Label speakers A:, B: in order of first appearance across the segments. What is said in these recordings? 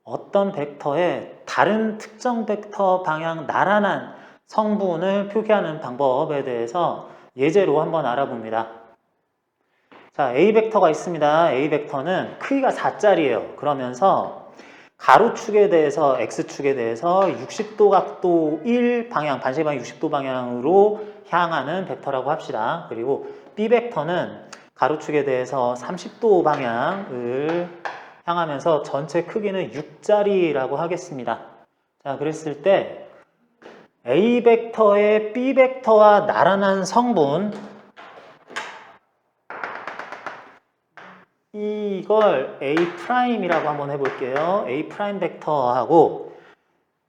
A: 어떤 벡터의 다른 특정 벡터 방향 나란한 성분을 표기하는 방법에 대해서 예제로 한번 알아봅니다. 자, A 벡터가 있습니다. A 벡터는 크기가 4짜리예요. 그러면서 가로축에 대해서 X축에 대해서 60도 각도 1 방향, 반시계 방향 60도 방향으로 향하는 벡터라고 합시다. 그리고 B 벡터는 가로축에 대해서 30도 방향을 향하면서 전체 크기는 6짜리라고 하겠습니다. 자, 그랬을 때 A 벡터의 B 벡터와 나란한 성분, 이걸 A'이라고 한번 해볼게요. A' 벡터하고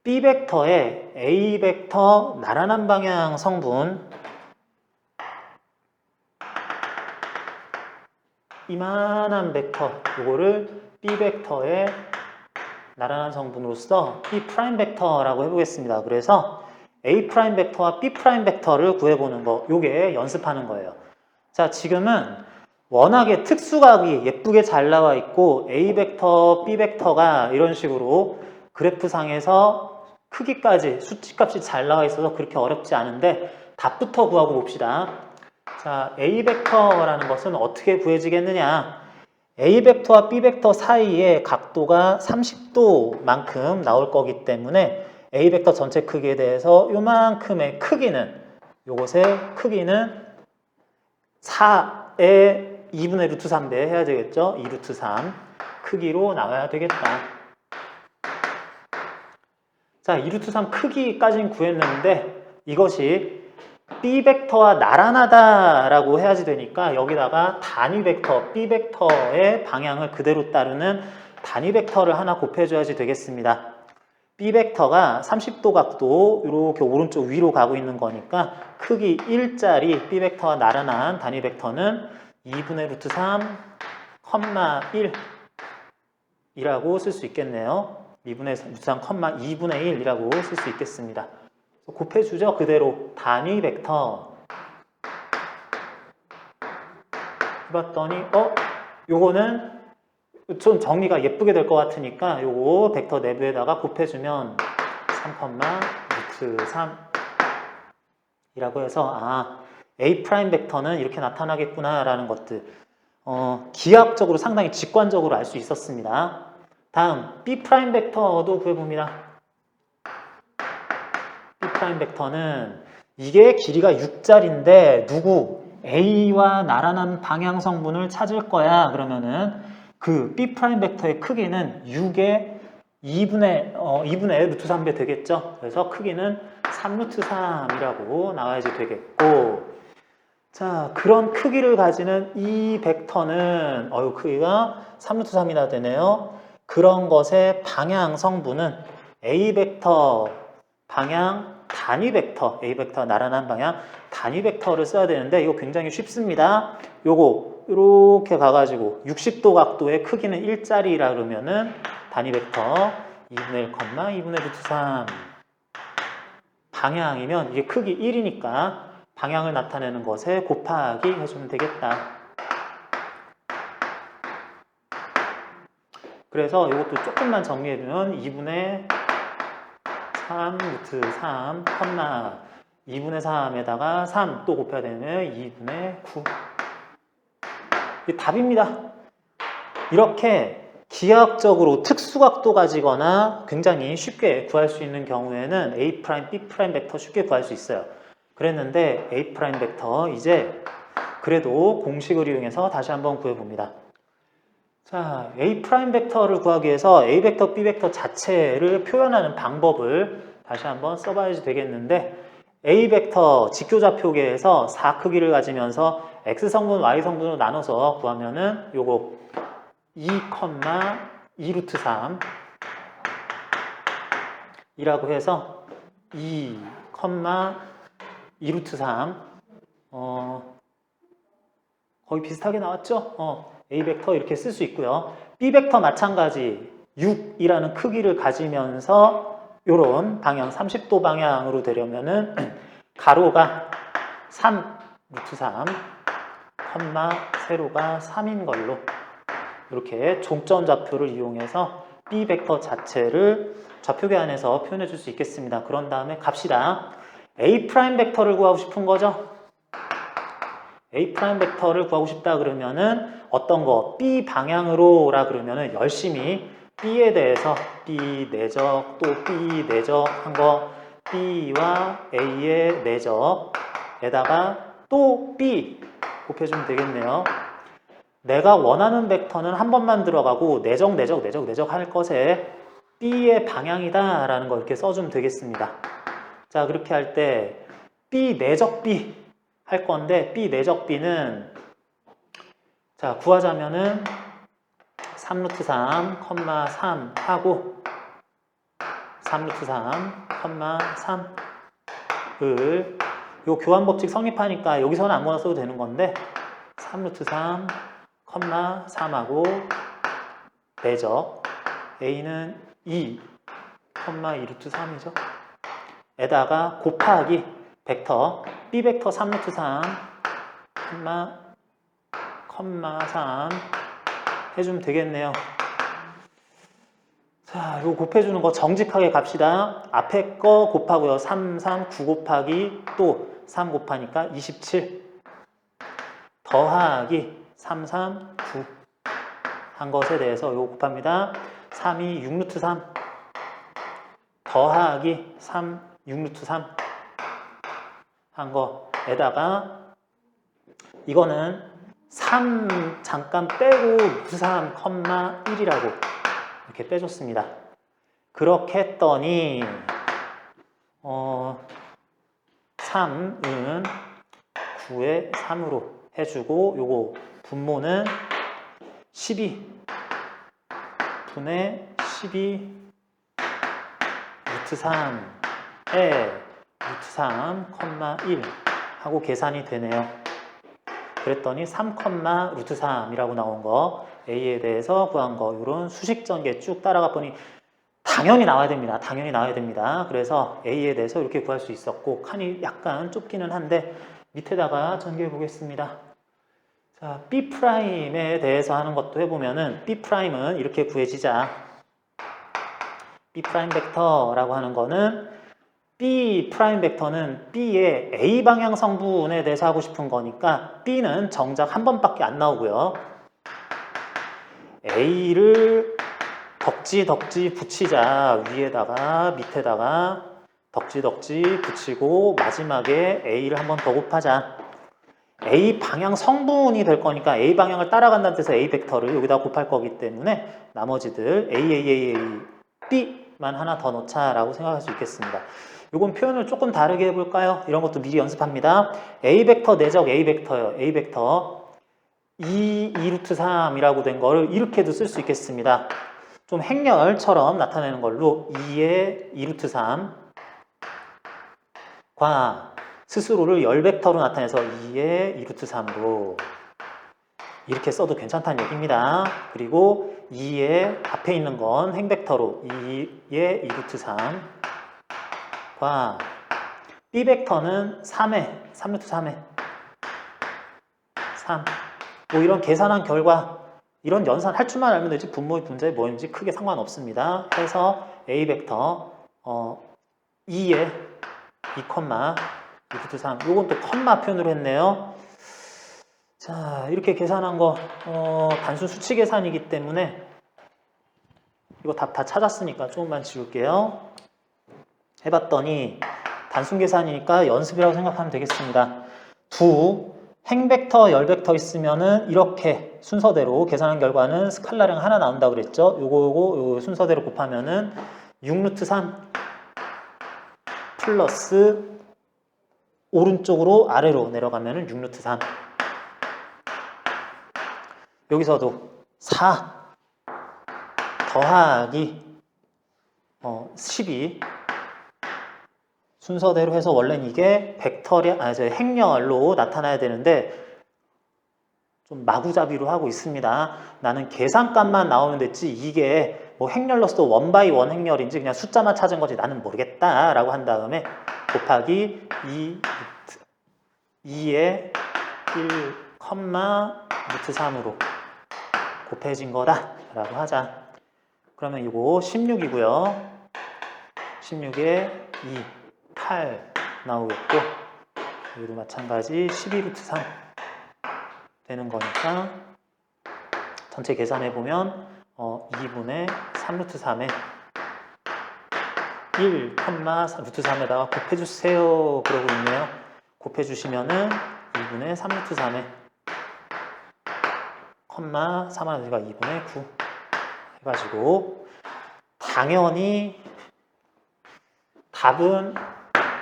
A: B 벡터의 A 벡터 나란한 방향 성분, 이만한 벡터, 요거를 B 벡터의 나란한 성분으로서 B' 벡터라고 해보겠습니다. 그래서 A' 벡터와 B' 벡터를 구해보는 거, 요게 연습하는 거예요. 자, 지금은 워낙에 특수각이 예쁘게 잘 나와 있고 A 벡터, B 벡터가 이런 식으로 그래프상에서 크기까지 수치값이 잘 나와 있어서 그렇게 어렵지 않은데 답부터 구하고 봅시다. 자, A 벡터라는 것은 어떻게 구해지겠느냐? A 벡터와 B 벡터 사이에 각도가 30도만큼 나올 거기 때문에 A 벡터 전체 크기에 대해서 요만큼의 크기는, 요것의 크기는 4의 2분의 루트 3배 해야 되겠죠? 2 루트 3 크기로 나와야 되겠다. 자, 2 루트 3 크기까지는 구했는데 이것이 B 벡터와 나란하다라고 해야지 되니까 여기다가 단위 벡터, B 벡터의 방향을 그대로 따르는 단위 벡터를 하나 곱해줘야지 되겠습니다. B 벡터가 30도 각도 이렇게 오른쪽 위로 가고 있는 거니까 크기 1짜리 B 벡터와 나란한 단위 벡터는 2분의 루트 3, 1 이라고 쓸 수 있겠네요. 2분의 루트 3, 2분의 1이라고 쓸 수 있겠습니다. 곱해주죠. 그대로 단위 벡터 해봤더니 요거는 좀 정리가 예쁘게 될 것 같으니까 요거 벡터 내부에다가 곱해주면 3, 루트 3 이라고 해서 A' 벡터는 이렇게 나타나겠구나 라는 것들 기하학적으로 상당히 직관적으로 알 수 있었습니다. 다음 B' 벡터도 구해봅니다. B' 벡터는 이게 길이가 6짜리인데 누구? A와 나란한 방향 성분을 찾을 거야. 그러면은 그 B' 벡터의 크기는 6의 2분의 루트 3배 되겠죠. 그래서 크기는 3 루트 3이라고 나와야지 되겠고, 자, 그런 크기를 가지는 이 벡터는 크기가 3 루트 3이나 되네요. 그런 것의 방향 성분은 A 벡터 방향 단위 벡터, A 벡터 나란한 방향 단위 벡터를 써야 되는데 이거 굉장히 쉽습니다. 요거 이렇게 가가지고 60도 각도의 크기는 1짜리라 그러면은 단위 벡터 2분의 1, 2분의 루트 3 방향이면 이게 크기 1이니까 방향을 나타내는 것에 곱하기 해주면 되겠다. 그래서 이것도 조금만 정리해주면 2분의 3 루트 3, 2분의 3에다가 3 또 곱해야 되면 2분의 9. 이게 답입니다. 이렇게 기하학적으로 특수각도 가지거나 굉장히 쉽게 구할 수 있는 경우에는 A', B' 벡터 쉽게 구할 수 있어요. 그랬는데 A' 벡터 이제 그래도 공식을 이용해서 다시 한번 구해봅니다. 자, A' 벡터를 구하기 위해서 A 벡터, B 벡터 자체를 표현하는 방법을 다시 한번 써봐야지 되겠는데 A 벡터 직교좌표계에서 4 크기를 가지면서 X성분, Y성분으로 나눠서 구하면은 요거 2, 2 루트 3 이라고 해서 2, 2 루트 3 거의 비슷하게 나왔죠? A 벡터 이렇게 쓸 수 있고요. B 벡터 마찬가지 6이라는 크기를 가지면서 요런 방향 30도 방향으로 되려면은 가로가 3 루트 3 세로가 3인 걸로 이렇게 종점 좌표를 이용해서 B 벡터 자체를 좌표계 안에서 표현해 줄 수 있겠습니다. 그런 다음에 갑시다. A' 벡터를 구하고 싶은 거죠. A' 벡터를 구하고 싶다 그러면은 어떤 거 B 방향으로라 그러면은 열심히 B에 대해서 B 내적 또 B 내적 한 거 B와 A의 내적에다가 또 B 곱해주면 되겠네요. 내가 원하는 벡터는 한 번만 들어가고 내적 할 것에 B의 방향이다 라는 걸 이렇게 써주면 되겠습니다. 자, 그렇게 할 때 B 내적 B 할 건데 B 내적 B는 자 구하자면은 3루트 3, 3 하고 3루트 3, 3을 요 교환법칙 성립하니까 여기서는 아무거나 써도 되는 건데 3루트 3, 3하고 내적 A는 2, 2루트 3이죠. 에다가 곱하기 벡터 B 벡터 3루트 3, 3 해주면 되겠네요. 자, 이거 곱해주는 거 정직하게 갑시다. 앞에 거 곱하고요. 3, 9 곱하기 또 3 곱하니까 27 더하기 3, 9 한 것에 대해서 이거 곱합니다. 3이 6루트 3 더하기 3, 6루트 3 한 거에다가 이거는 3 잠깐 빼고 루트 3, 1이라고 이렇게 빼줬습니다. 그렇게 했더니 3은 9에 3으로 해주고 요거 분모는 12 분의 12 루트 3에 루트 3, 1 하고 계산이 되네요. 그랬더니 3, 루트 3이라고 나온 거 A에 대해서 구한 거 이런 수식 전개 쭉 따라가 보니 당연히 나와야 됩니다. 당연히 나와야 됩니다. 그래서 A에 대해서 이렇게 구할 수 있었고 칸이 약간 좁기는 한데 밑에다가 전개해 보겠습니다. 자, B'에 대해서 하는 것도 해보면은 B'은 이렇게 구해지자. B' 벡터라고 하는 거는 B' 벡터는 B의 A 방향 성분에 대해서 하고 싶은 거니까 B는 정작 한 번밖에 안 나오고요. A를 덕지 붙이자. 위에다가 밑에다가 덕지 붙이고 마지막에 A를 한 번 더 곱하자. A 방향 성분이 될 거니까 A 방향을 따라간다는 뜻에서 A 벡터를 여기다 곱할 거기 때문에 나머지들 A, B만 하나 더 넣자라고 생각할 수 있겠습니다. 이건 표현을 조금 다르게 해볼까요? 이런 것도 미리 연습합니다. A 벡터 내적 A 벡터요. A 벡터 2루트 3이라고 된 거를 이렇게도 쓸 수 있겠습니다. 좀 행렬처럼 나타내는 걸로 2의 2루트 3과 스스로를 열 벡터로 나타내서 2의 2루트 3으로 이렇게 써도 괜찮다는 얘기입니다. 그리고 2의 앞에 있는 건 행벡터로 2의 2루트 3과 B 벡터는 3루트 3에 3 뭐 이런 계산한 결과 이런 연산 할 줄만 알면 되지 분모의 분자에 뭐인지 크게 상관없습니다. 해서 A 벡터 2에 2, 2루트 3 요건 또 컴마 표현으로 했네요. 자 이렇게 계산한 거 단순 수치 계산이기 때문에 이거 답 다 찾았으니까 조금만 지울게요. 해봤더니 단순 계산이니까 연습이라고 생각하면 되겠습니다. 두 행벡터, 열벡터 있으면은 이렇게 순서대로 계산한 결과는 스칼라량 하나 나온다 그랬죠. 요거 순서대로 곱하면은 6루트 3 플러스 오른쪽으로 아래로 내려가면은 6루트 3 여기서도 4 더하기 12 순서대로 해서 원래는 이게 벡터량, 행렬로 나타나야 되는데 좀 마구잡이로 하고 있습니다. 나는 계산값만 나오면 됐지 이게 뭐 행렬로서 원바이 원 행렬인지 그냥 숫자만 찾은 거지 나는 모르겠다 라고 한 다음에 곱하기 2에 1, 루트 3으로 곱해진 거다 라고 하자. 그러면 이거 16이고요. 16에 2, 8 나오겠고 여기도 마찬가지 12루트 3 되는 거니까 전체 계산해보면 2분의 3루트 3에 1, 루트 3에다가 곱해주세요. 그러고 있네요. 곱해주시면은 2분의 3루트 3에 3하니까 2분의 9 해가지고 당연히 답은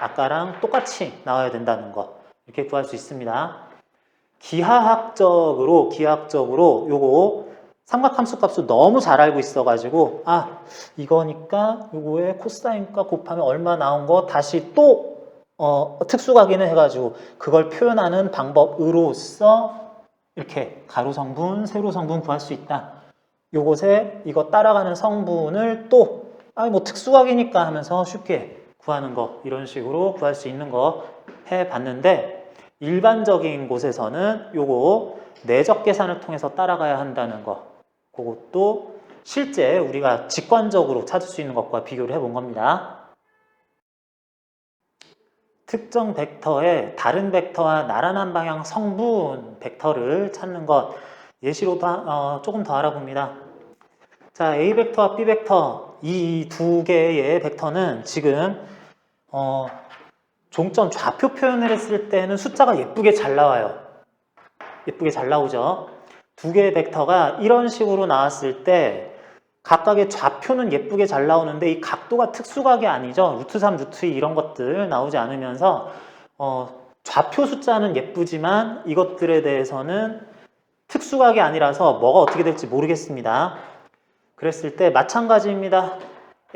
A: 아까랑 똑같이 나와야 된다는 거 이렇게 구할 수 있습니다. 기하학적으로 요거 삼각함수 값을 너무 잘 알고 있어가지고 이거니까 요거에 코사인과 곱하면 얼마 나온 거 다시 또 특수각인을 해가지고 그걸 표현하는 방법으로써 이렇게 가로 성분, 세로 성분 구할 수 있다. 요것에 이거 따라가는 성분을 또 뭐 특수각이니까 하면서 쉽게 구하는 거 이런 식으로 구할 수 있는 거 해봤는데 일반적인 곳에서는 요거 내적 계산을 통해서 따라가야 한다는 거 그것도 실제 우리가 직관적으로 찾을 수 있는 것과 비교를 해본 겁니다. 특정 벡터의 다른 벡터와 나란한 방향 성분 벡터를 찾는 것 예시로 조금 더 알아봅니다. 자, A 벡터와 B 벡터 이 두 개의 벡터는 지금 종점 좌표 표현을 했을 때는 숫자가 예쁘게 잘 나와요. 예쁘게 잘 나오죠. 두 개의 벡터가 이런 식으로 나왔을 때 각각의 좌표는 예쁘게 잘 나오는데 이 각도가 특수각이 아니죠. 루트 3, 루트 2 이런 것들 나오지 않으면서 좌표 숫자는 예쁘지만 이것들에 대해서는 특수각이 아니라서 뭐가 어떻게 될지 모르겠습니다. 그랬을 때 마찬가지입니다.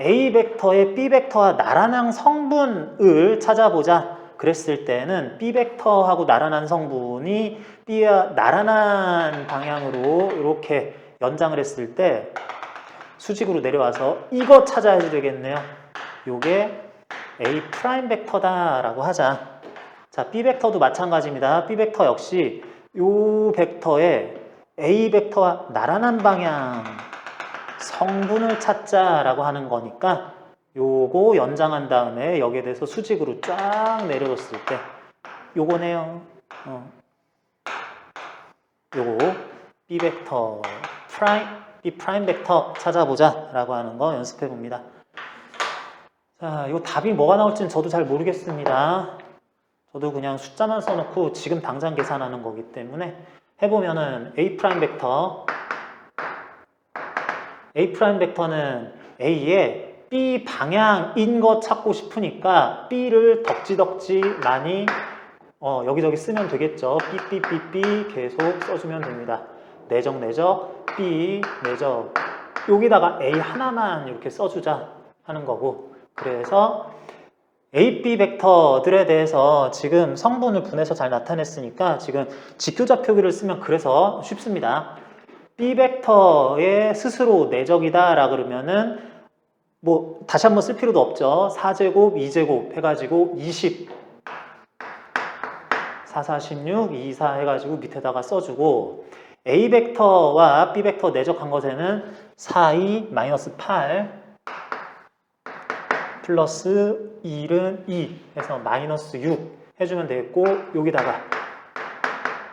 A: A 벡터의 B 벡터와 나란한 성분을 찾아보자. 그랬을 때는 B 벡터하고 나란한 성분이 B와 나란한 방향으로 이렇게 연장을 했을 때 수직으로 내려와서 이거 찾아야 되겠네요. 요게 A 프라임 벡터다라고 하자. 자, B 벡터도 마찬가지입니다. B 벡터 역시 요 벡터의 A 벡터와 나란한 방향 성분을 찾자라고 하는 거니까 요거 연장한 다음에 여기에 대해서 수직으로 쫙 내려줬을 때 요거네요. 요거 B 벡터 B 프라임 벡터 찾아보자 라고 하는 거 연습해 봅니다. 자, 이거 답이 뭐가 나올지는 저도 잘 모르겠습니다. 저도 그냥 숫자만 써놓고 지금 당장 계산하는 거기 때문에 해보면은 A 프라임 벡터는 A의 B 방향인 거 찾고 싶으니까 B를 덕지덕지 많이 여기저기 쓰면 되겠죠. 삐 계속 써주면 됩니다. 내적 B 내적 여기다가 A 하나만 이렇게 써주자 하는 거고 그래서 A, B 벡터들에 대해서 지금 성분을 분해서 잘 나타냈으니까 지금 직교좌표기를 쓰면 그래서 쉽습니다. B 벡터의 스스로 내적이다 라 그러면은 뭐 다시 한번 쓸 필요도 없죠. 4제곱, 2제곱 해가지고 20 4, 4, 16, 2, 4 해가지고 밑에다가 써주고 A 벡터와 B 벡터 내적한 것에는 4, 2, 마이너스 8 플러스 1은 2 해서 마이너스 6 해주면 되겠고 여기다가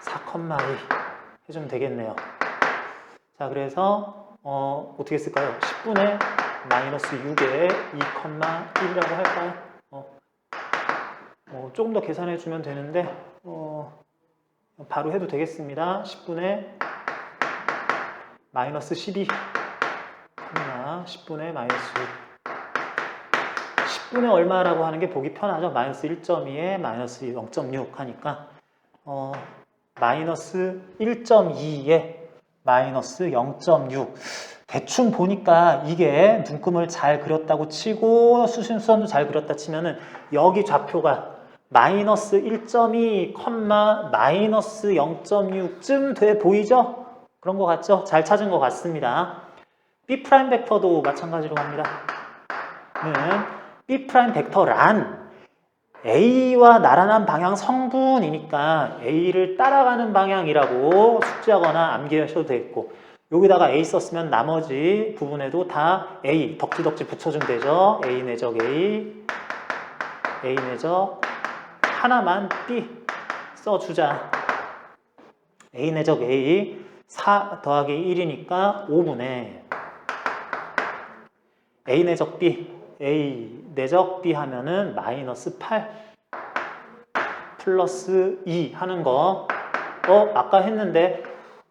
A: 4,2 해주면 되겠네요. 자, 그래서 어떻게 쓸까요? 10분의 마이너스 6에 2,1이라고 할까요? 조금 더 계산해 주면 되는데 바로 해도 되겠습니다. 10분의 마이너스 12 10분의 마이너스 6 10분의 얼마라고 하는 게 보기 편하죠. 마이너스 1.2에 마이너스 0.6 하니까 마이너스 1.2에 마이너스 0.6 대충 보니까 이게 눈금을 잘 그렸다고 치고 수선도 잘 그렸다 치면은 여기 좌표가 마이너스 1.2, 마이너스 0.6쯤 돼 보이죠? 그런 것 같죠? 잘 찾은 것 같습니다. B 프라임 벡터도 마찬가지로 합니다. B 프라임 벡터란 A와 나란한 방향 성분이니까 A를 따라가는 방향이라고 숙지하거나 암기하셔도 되겠고 여기다가 A 썼으면 나머지 부분에도 다 A 덕지덕지 붙여주면 되죠. A 내적 A, A 내적 하나만 B 써주자. A 내적 A 4 더하기 1이니까 5분의 A 내적 B, A 내적 B 하면은 마이너스 8 플러스 2 하는 거. 아까 했는데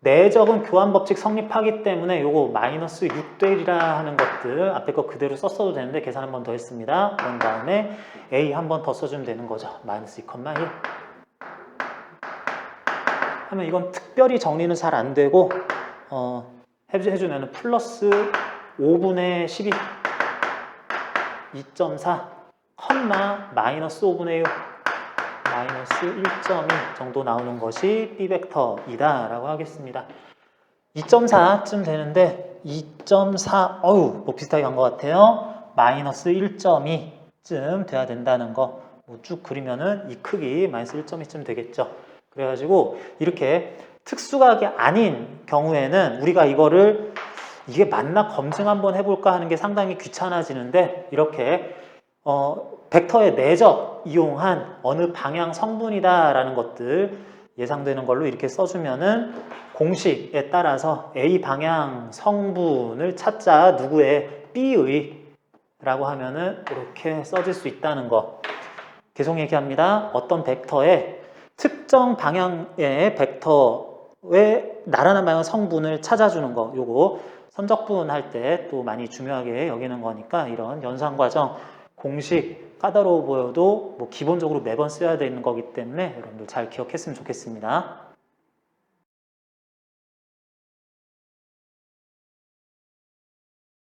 A: 내적은 교환법칙 성립하기 때문에 요거 마이너스 6대 1이라 하는 것들 앞에 거 그대로 썼어도 되는데 계산 한 번 더 했습니다. 그런 다음에 A 한 번 더 써주면 되는 거죠. 마이너스 2,1 하면 이건 특별히 정리는 잘 안 되고 해주면 플러스 5분의 12 2.4 컴마 마이너스 5분의 6 마이너스 1.2 정도 나오는 것이 B 벡터이다 라고 하겠습니다. 2.4쯤 되는데 2.4 뭐 비슷하게 간 것 같아요. 마이너스 1.2쯤 돼야 된다는 거 쭉 그리면은 이 크기 마이너스 1.2쯤 되겠죠. 그래가지고 이렇게 특수각이 아닌 경우에는 우리가 이거를 이게 맞나 검증 한번 해볼까 하는 게 상당히 귀찮아지는데 이렇게 벡터의 내적 이용한 어느 방향 성분이다 라는 것들 예상되는 걸로 이렇게 써주면은 공식에 따라서 A 방향 성분을 찾자 누구의 B의 라고 하면은 이렇게 써질 수 있다는 거. 계속 얘기합니다. 어떤 벡터의 특정 방향의 벡터의 나란한 방향 성분을 찾아주는 거. 요거 선적분 할 때 또 많이 중요하게 여기는 거니까 이런 연산과정 공식 까다로워 보여도 뭐 기본적으로 매번 써야 되는 거기 때문에 여러분들 잘 기억했으면 좋겠습니다.